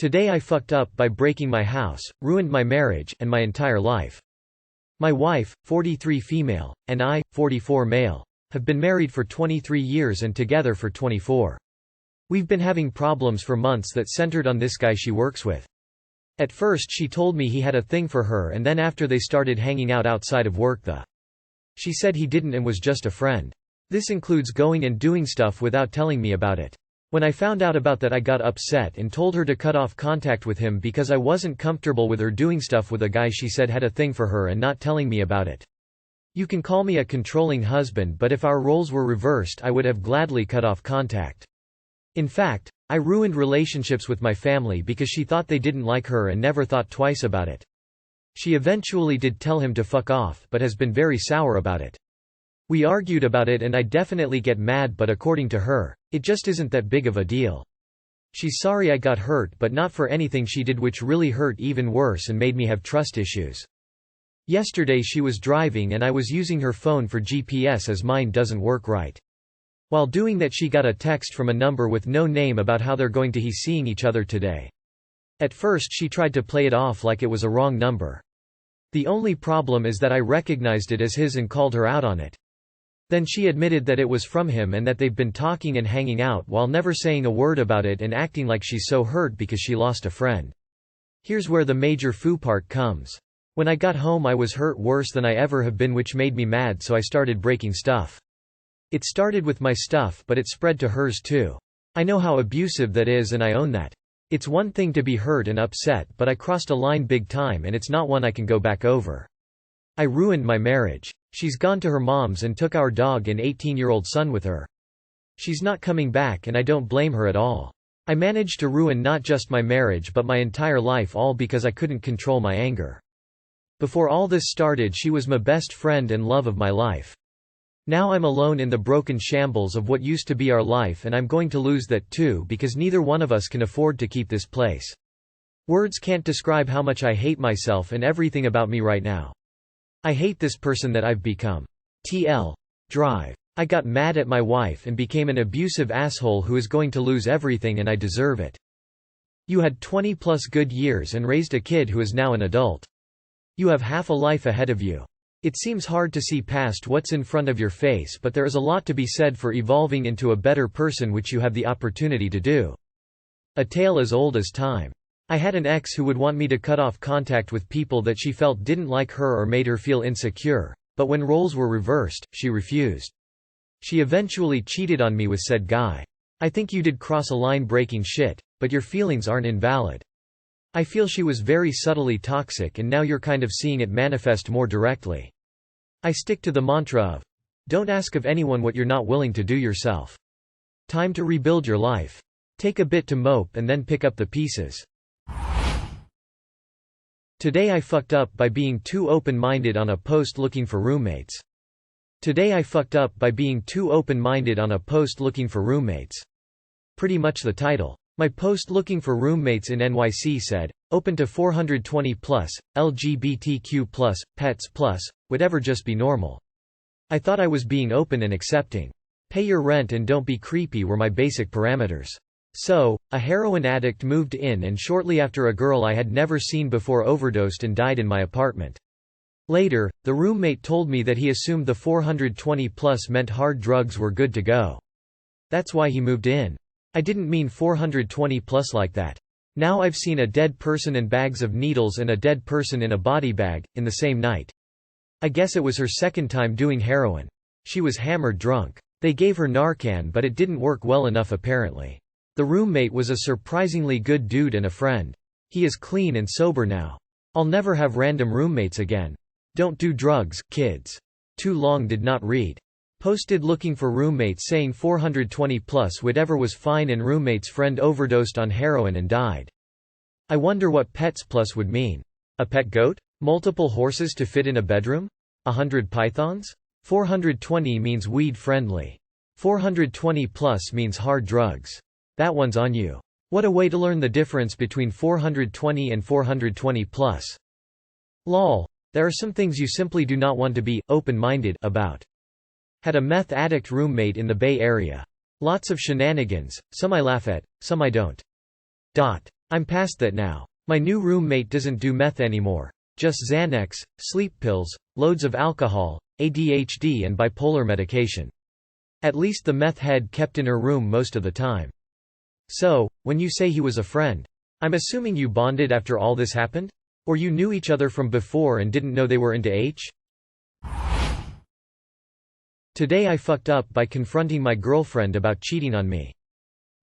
Today I fucked up by breaking my house, ruined my marriage, and my entire life. My wife, 43 female, and I, 44 male, have been married for 23 years and together for 24. We've been having problems for months that centered on this guy she works with. At first she told me he had a thing for her, and then after they started hanging out outside of work she said he didn't and was just a friend. This includes going and doing stuff without telling me about it. When I found out about that I got upset and told her to cut off contact with him because I wasn't comfortable with her doing stuff with a guy she said had a thing for her and not telling me about it. You can call me a controlling husband, but if our roles were reversed I would have gladly cut off contact. In fact, I ruined relationships with my family because she thought they didn't like her and never thought twice about it. She eventually did tell him to fuck off, but has been very sour about it. We argued about it and I definitely get mad, but according to her, it just isn't that big of a deal. She's sorry I got hurt, but not for anything she did, which really hurt even worse and made me have trust issues. Yesterday she was driving and I was using her phone for GPS as mine doesn't work right. While doing that she got a text from a number with no name about how they're going to be seeing each other today. At first she tried to play it off like it was a wrong number. The only problem is that I recognized it as his and called her out on it. Then she admitted that it was from him and that they've been talking and hanging out while never saying a word about it and acting like she's so hurt because she lost a friend. Here's where the major foo part comes. When I got home I was hurt worse than I ever have been, which made me mad, so I started breaking stuff. It started with my stuff, but it spread to hers too. I know how abusive that is and I own that. It's one thing to be hurt and upset, but I crossed a line big time and it's not one I can go back over. I ruined my marriage. She's gone to her mom's and took our dog and 18-year-old son with her. She's not coming back and I don't blame her at all. I managed to ruin not just my marriage but my entire life, all because I couldn't control my anger. Before all this started she was my best friend and love of my life. Now I'm alone in the broken shambles of what used to be our life, and I'm going to lose that too because neither one of us can afford to keep this place. Words can't describe how much I hate myself and everything about me right now. I hate this person that I've become. TL. Drive. I got mad at my wife and became an abusive asshole who is going to lose everything, and I deserve it. You had 20 plus good years and raised a kid who is now an adult. You have half a life ahead of you. It seems hard to see past what's in front of your face, but there is a lot to be said for evolving into a better person, which you have the opportunity to do. A tale as old as time. I had an ex who would want me to cut off contact with people that she felt didn't like her or made her feel insecure, but when roles were reversed, she refused. She eventually cheated on me with said guy. I think you did cross a line breaking shit, but your feelings aren't invalid. I feel she was very subtly toxic and now you're kind of seeing it manifest more directly. I stick to the mantra of, don't ask of anyone what you're not willing to do yourself. Time to rebuild your life. Take a bit to mope and then pick up the pieces. Today I fucked up by being too open-minded on a post looking for roommates. Today I fucked up by being too open-minded on a post looking for roommates. Pretty much the title. My post looking for roommates in NYC said, open to 420 plus, LGBTQ plus, pets plus, whatever, just be normal. I thought I was being open and accepting. Pay your rent and don't be creepy were my basic parameters. So, a heroin addict moved in and shortly after a girl I had never seen before overdosed and died in my apartment. Later, the roommate told me that he assumed the 420 plus meant hard drugs were good to go. That's why he moved in. I didn't mean 420 plus like that. Now I've seen a dead person and bags of needles and a dead person in a body bag, in the same night. I guess it was her second time doing heroin. She was hammered drunk. They gave her Narcan but it didn't work well enough apparently. The roommate was a surprisingly good dude and a friend. He is clean and sober now. I'll never have random roommates again. Don't do drugs, kids. Too long did not read. Posted looking for roommates saying 420 plus whatever was fine and roommate's friend overdosed on heroin and died. I wonder what pets plus would mean. A pet goat? Multiple horses to fit in a bedroom? 100 pythons? 420 means weed friendly. 420 plus means hard drugs. That one's on you. What a way to learn the difference between 420 and 420 plus. Lol. There are some things you simply do not want to be open-minded about. Had a meth addict roommate in the Bay Area. Lots of shenanigans, some I laugh at, some I don't. I'm past that now. My new roommate doesn't do meth anymore. Just Xanax, sleep pills, loads of alcohol, ADHD and bipolar medication. At least the meth head kept in her room most of the time. So, when you say he was a friend, I'm assuming you bonded after all this happened? Or you knew each other from before and didn't know they were into H? Today I fucked up by confronting my girlfriend about cheating on me.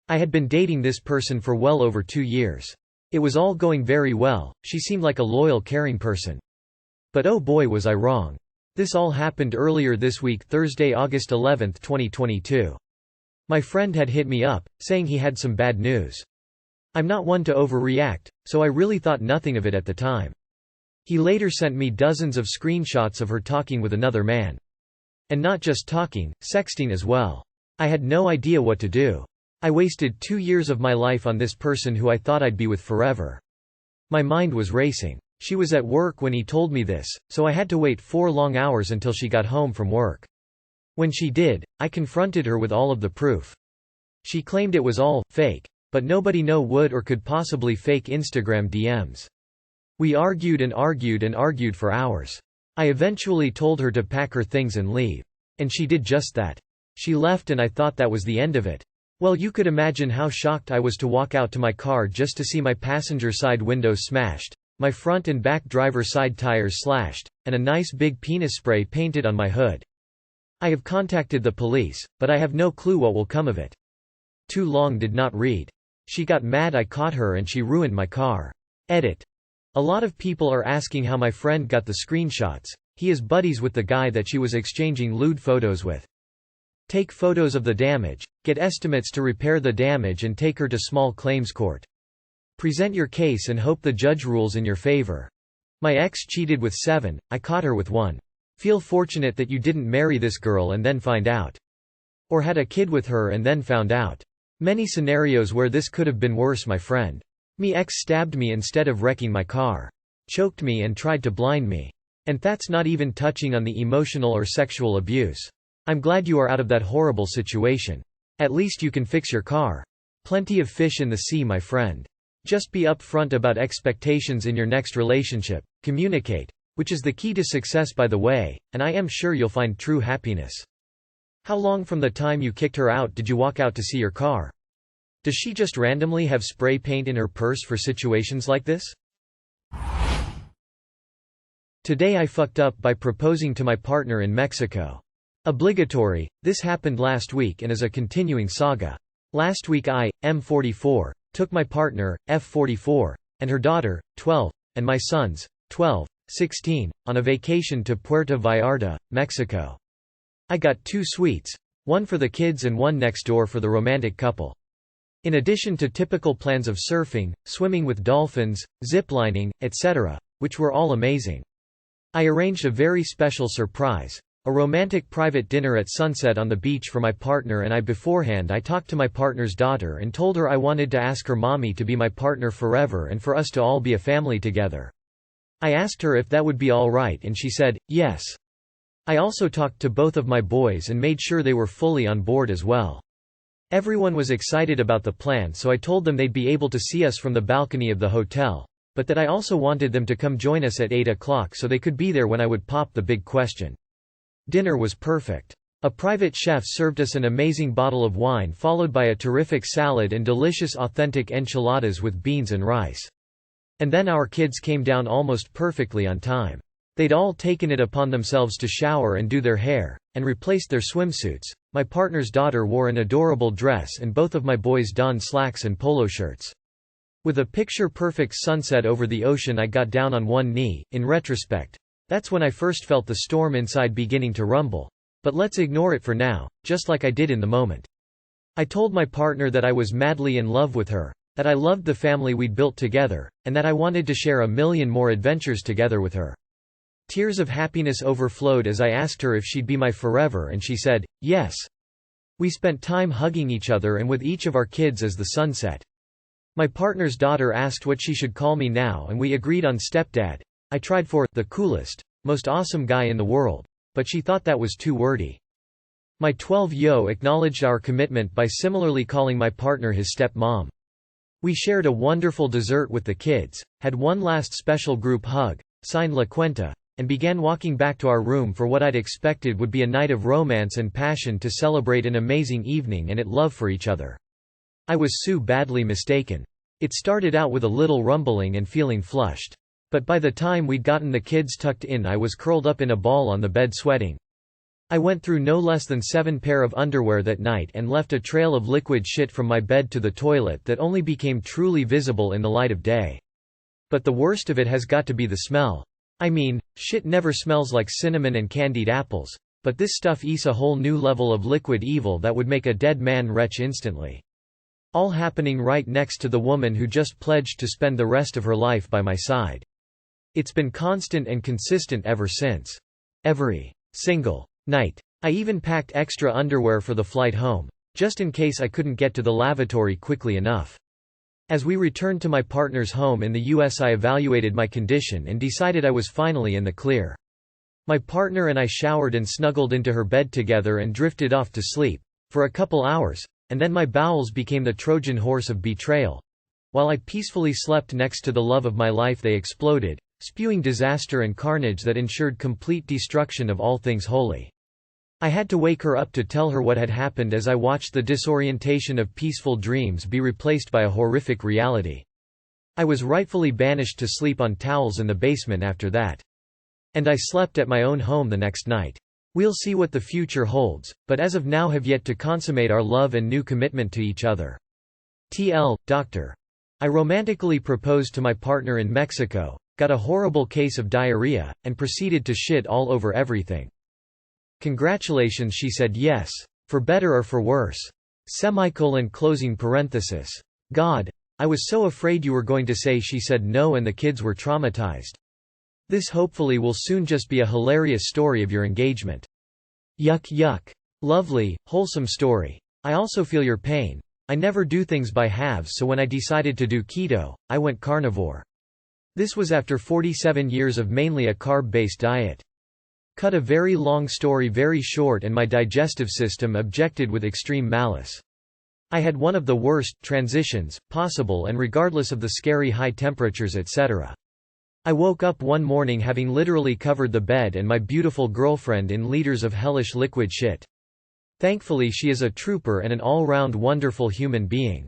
I had been dating this person for well over 2 years. It was all going very well, she seemed like a loyal, caring person. But oh boy was I wrong. This all happened earlier this week, Thursday, August 11, 2022. My friend had hit me up, saying he had some bad news. I'm not one to overreact, so I really thought nothing of it at the time. He later sent me dozens of screenshots of her talking with another man. And not just talking, sexting as well. I had no idea what to do. I wasted 2 years of my life on this person who I thought I'd be with forever. My mind was racing. She was at work when he told me this, so I had to wait 4 long hours until she got home from work. When she did, I confronted her with all of the proof. She claimed it was all fake, but nobody would or could possibly fake Instagram DMs. We argued and argued and argued for hours. I eventually told her to pack her things and leave. And she did just that. She left and I thought that was the end of it. Well, you could imagine how shocked I was to walk out to my car just to see my passenger side windows smashed, my front and back driver side tires slashed, and a nice big penis spray painted on my hood. I have contacted the police, but I have no clue what will come of it. Too long did not read. She got mad I caught her and she ruined my car. Edit. A lot of people are asking how my friend got the screenshots. He is buddies with the guy that she was exchanging lewd photos with. Take photos of the damage, get estimates to repair the damage and take her to small claims court. Present your case and hope the judge rules in your favor. My ex cheated with 7, I caught her with 1. Feel fortunate that you didn't marry this girl and then find out. Or had a kid with her and then found out. Many scenarios where this could have been worse, my friend. Me ex stabbed me instead of wrecking my car. Choked me and tried to blind me. And that's not even touching on the emotional or sexual abuse. I'm glad you are out of that horrible situation. At least you can fix your car. Plenty of fish in the sea, my friend. Just be upfront about expectations in your next relationship. Communicate, which is the key to success, by the way, and I am sure you'll find true happiness. How long from the time you kicked her out did you walk out to see your car? Does she just randomly have spray paint in her purse for situations like this? Today I fucked up by proposing to my partner in Mexico. Obligatory. This happened last week and is a continuing saga. Last week I, M44, took my partner, F44, and her daughter, 12, and my sons, 12, 16, on a vacation to Puerto Vallarta, Mexico. I got 2 suites, one for the kids and one next door for the romantic couple. In addition to typical plans of surfing, swimming with dolphins, ziplining, etc., which were all amazing. I arranged a very special surprise. A romantic private dinner at sunset on the beach for my partner and I. Beforehand I talked to my partner's daughter and told her I wanted to ask her mommy to be my partner forever and for us to all be a family together. I asked her if that would be all right and she said, yes. I also talked to both of my boys and made sure they were fully on board as well. Everyone was excited about the plan, so I told them they'd be able to see us from the balcony of the hotel, but that I also wanted them to come join us at 8 o'clock so they could be there when I would pop the big question. Dinner was perfect. A private chef served us an amazing bottle of wine followed by a terrific salad and delicious authentic enchiladas with beans and rice. And then our kids came down almost perfectly on time. They'd all taken it upon themselves to shower and do their hair, and replaced their swimsuits. My partner's daughter wore an adorable dress and both of my boys donned slacks and polo shirts. With a picture-perfect sunset over the ocean I got down on one knee. In retrospect, that's when I first felt the storm inside beginning to rumble. But let's ignore it for now, just like I did in the moment. I told my partner that I was madly in love with her, that I loved the family we'd built together, and that I wanted to share a million more adventures together with her. Tears of happiness overflowed as I asked her if she'd be my forever and she said, yes. We spent time hugging each other and with each of our kids as the sun set. My partner's daughter asked what she should call me now and we agreed on stepdad. I tried for the coolest, most awesome guy in the world, but she thought that was too wordy. My 12-yo acknowledged our commitment by similarly calling my partner his stepmom. We shared a wonderful dessert with the kids, had one last special group hug, signed La Cuenta, and began walking back to our room for what I'd expected would be a night of romance and passion to celebrate an amazing evening and love for each other. I was so badly mistaken. It started out with a little rumbling and feeling flushed. But by the time we'd gotten the kids tucked in, I was curled up in a ball on the bed sweating. I went through no less than 7 pair of underwear that night and left a trail of liquid shit from my bed to the toilet that only became truly visible in the light of day. But the worst of it has got to be the smell. I mean, shit never smells like cinnamon and candied apples, but this stuff is a whole new level of liquid evil that would make a dead man retch instantly. All happening right next to the woman who just pledged to spend the rest of her life by my side. It's been constant and consistent ever since. Every single night. I even packed extra underwear for the flight home, just in case I couldn't get to the lavatory quickly enough. As we returned to my partner's home in the US, I evaluated my condition and decided I was finally in the clear. My partner and I showered and snuggled into her bed together and drifted off to sleep, for a couple hours, and then my bowels became the Trojan horse of betrayal. While I peacefully slept next to the love of my life, they exploded, spewing disaster and carnage that ensured complete destruction of all things holy. I had to wake her up to tell her what had happened as I watched the disorientation of peaceful dreams be replaced by a horrific reality. I was rightfully banished to sleep on towels in the basement after that. And I slept at my own home the next night. We'll see what the future holds, but as of now have yet to consummate our love and new commitment to each other. Dr. I romantically proposed to my partner in Mexico, got a horrible case of diarrhea, and proceeded to shit all over everything. Congratulations, she said yes. For better or for worse. Closing parenthesis. God. I was so afraid you were going to say she said no and the kids were traumatized. This hopefully will soon just be a hilarious story of your engagement. Yuck yuck. Lovely, wholesome story. I also feel your pain. I never do things by halves, so when I decided to do keto, I went carnivore. This was after 47 years of mainly a carb-based diet. Cut a very long story very short, and my digestive system objected with extreme malice. I had one of the worst transitions possible, and regardless of the scary high temperatures etc. I woke up one morning having literally covered the bed and my beautiful girlfriend in liters of hellish liquid shit. Thankfully she is a trooper and an all-round wonderful human being.